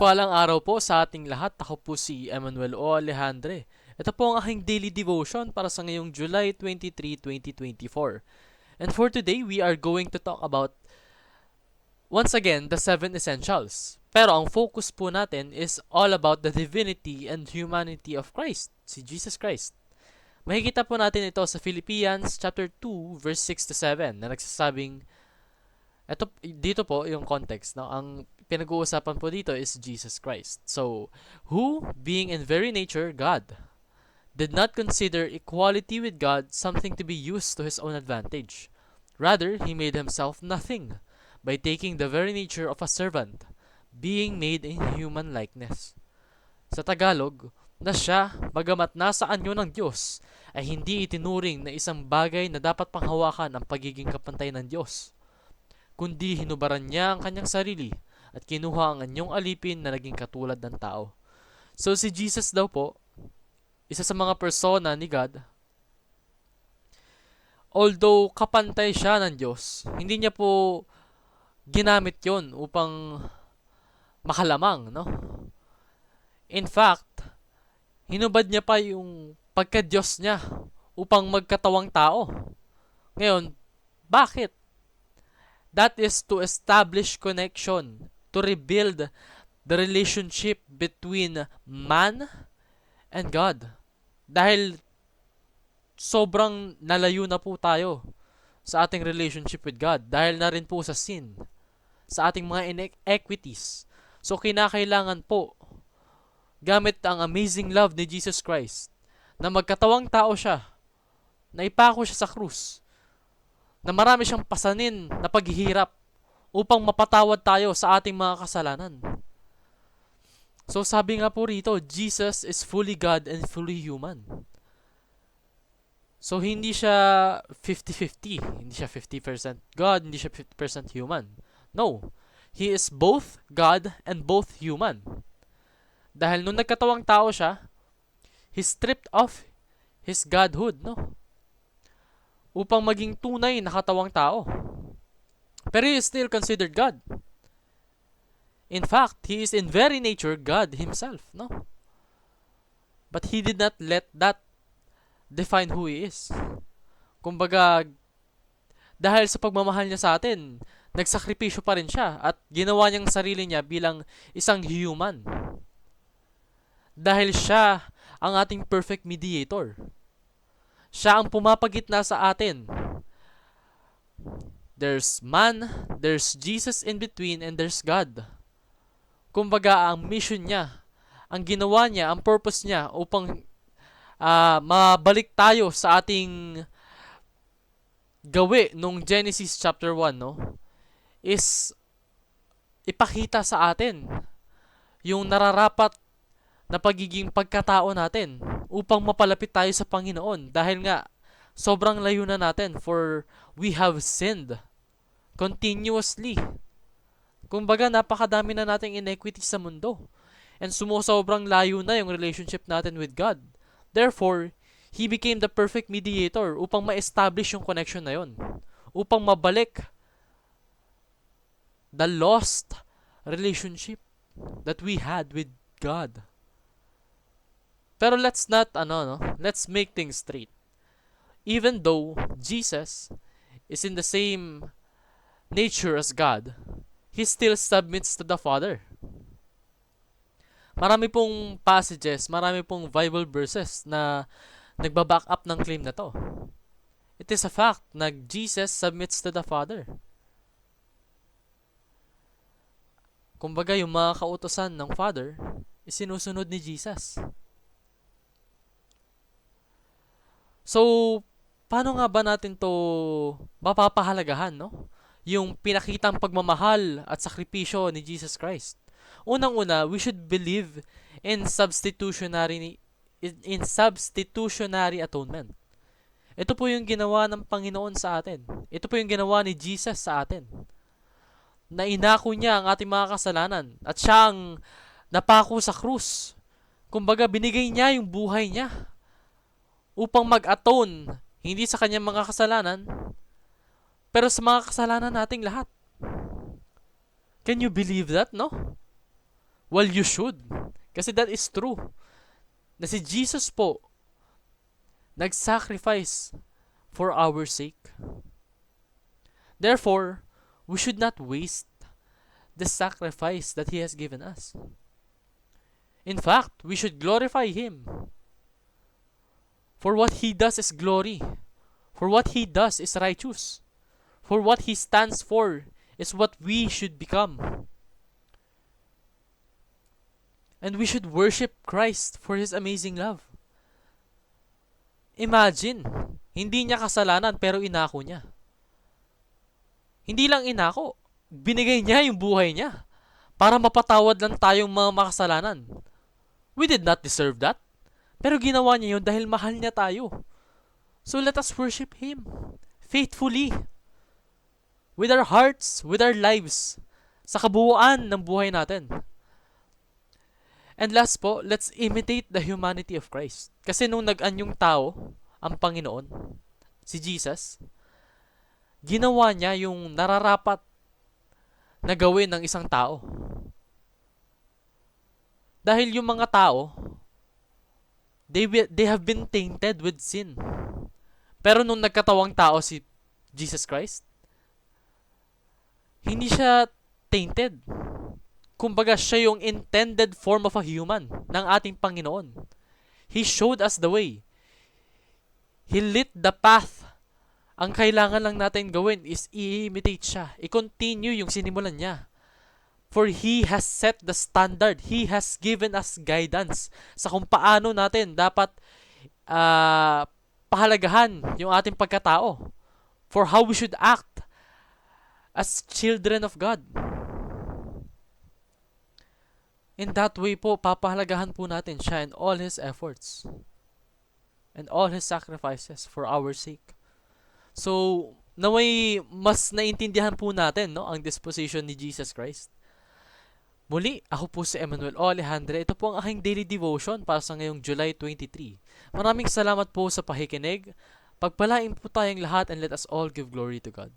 Mapagpalang araw po sa ating lahat. Ako po si Emmanuel O. Alejandre. Ito po ang aking daily devotion para sa ngayong July 23, 2024. And for today, we are going to talk about, once again, the 7 essentials. Pero ang focus po natin is all about the divinity and humanity of Christ, si Jesus Christ. Makikita po natin ito sa Philippians chapter 2, verse 6 to 7 na nagsasabing, dito po yung context. No? Ang pinag-uusapan po dito is Jesus Christ. So, who, being in very nature God, did not consider equality with God something to be used to his own advantage. Rather, he made himself nothing by taking the very nature of a servant, being made in human likeness. Sa Tagalog, na siya, bagamat nasa anyo ng Diyos, ay hindi itinuring na isang bagay na dapat panghawakan ang pagiging kapantay ng Diyos, kundi hinubaran niya ang kanyang sarili at kinuha ang anyong alipin na naging katulad ng tao. So si Jesus daw po, isa sa mga persona ni God, although kapantay siya ng Diyos, hindi niya po ginamit yon upang makalamang, no? In fact, hinubad niya pa yung pagka-Diyos niya upang magkatawang tao. Ngayon, bakit? That is to establish connection, to rebuild the relationship between man and God. Dahil sobrang nalayo na po tayo sa ating relationship with God. Dahil na rin po sa sin, sa ating mga inequities. So kinakailangan po, gamit ang amazing love ni Jesus Christ, na magkatawang tao siya, na ipako siya sa krus, na marami siyang pasanin na paghihirap upang mapatawad tayo sa ating mga kasalanan. So sabi nga po rito, Jesus is fully God and fully human. So hindi siya 50-50, hindi siya 50% God, hindi siya 50% human. No, He is both God and both human. Dahil nung nagkatawang tao siya, He stripped off His Godhood, no? Upang maging tunay na katawang tao. Pero He is still considered God. In fact, He is in very nature God Himself, no? But He did not let that define who He is. Kumbaga, dahil sa pagmamahal niya sa atin, nagsakripisyo pa rin siya at ginawa niyang sarili niya bilang isang human. Dahil siya ang ating perfect mediator. Siya ang pumapagitna sa atin. There's man, there's Jesus in between, and there's God. Kumbaga, ang mission niya, ang ginawa niya, ang purpose niya upang mabalik tayo sa ating gawi nung Genesis chapter 1, no? Is ipakita sa atin yung nararapat na pagiging pagkatao natin upang mapalapit tayo sa Panginoon dahil nga sobrang layo na natin for we have sinned continuously. Kumbaga napakadami na nating inequity sa mundo and sumusobrang layo na yung relationship natin with God. Therefore, He became the perfect mediator upang ma-establish yung connection na yun, upang mabalik the lost relationship that we had with God. Pero let's make things straight. Even though Jesus is in the same nature as God, He still submits to the Father. Marami pong passages, marami pong Bible verses na nagbaback up ng claim na to. It is a fact na Jesus submits to the Father. Kumbaga, yung mga kautosan ng Father, isinusunod ni Jesus. So, paano nga ba natin to mapapahalagahan, no? Yung pinakitang pagmamahal at sakripisyo ni Jesus Christ. Unang-una, we should believe in substitutionary atonement. Ito po yung ginawa ng Panginoon sa atin. Ito po yung ginawa ni Jesus sa atin. Na inako niya ang ating mga kasalanan at siya ang napako sa krus. Kumbaga, binigay niya yung buhay niya upang mag-atone, hindi sa kanyang mga kasalanan, pero sa mga kasalanan nating lahat. Can you believe that, no? Well, you should. Kasi that is true. Na si Jesus po, nag-sacrifice for our sake. Therefore, we should not waste the sacrifice that He has given us. In fact, we should glorify Him. For what He does is glory. For what He does is righteous. For what He stands for is what we should become. And we should worship Christ for His amazing love. Imagine, hindi niya kasalanan pero inako niya. Hindi lang inako, binigay niya yung buhay niya para mapatawad lang tayong mga makasalanan. We did not deserve that. Pero ginawa niya yun dahil mahal niya tayo. So let us worship Him faithfully. With our hearts, with our lives, sa kabuuan ng buhay natin. And last po, let's imitate the humanity of Christ. Kasi nung nag-anyong tao, ang Panginoon, si Jesus, ginawa niya yung nararapat na gawin ng isang tao. Dahil yung mga tao, they have been tainted with sin. Pero nung nagkatawang tao si Jesus Christ, hindi siya tainted. Kumbaga, siya yung intended form of a human ng ating Panginoon. He showed us the way. He lit the path. Ang kailangan lang natin gawin is i-imitate siya. I-continue yung sinimulan niya. For He has set the standard. He has given us guidance sa kung paano natin dapat pahalagahan yung ating pagkatao. For how we should act as children of God. In that way po, papahalagahan po natin siya in all His efforts and all His sacrifices for our sake. So, naway mas naintindihan po natin ang disposition ni Jesus Christ. Muli, ako po si Emmanuel O. Alejandre. Ito po ang aking daily devotion para sa ngayong July 23. Maraming salamat po sa pakikinig. Pagpalain po tayong lahat and let us all give glory to God.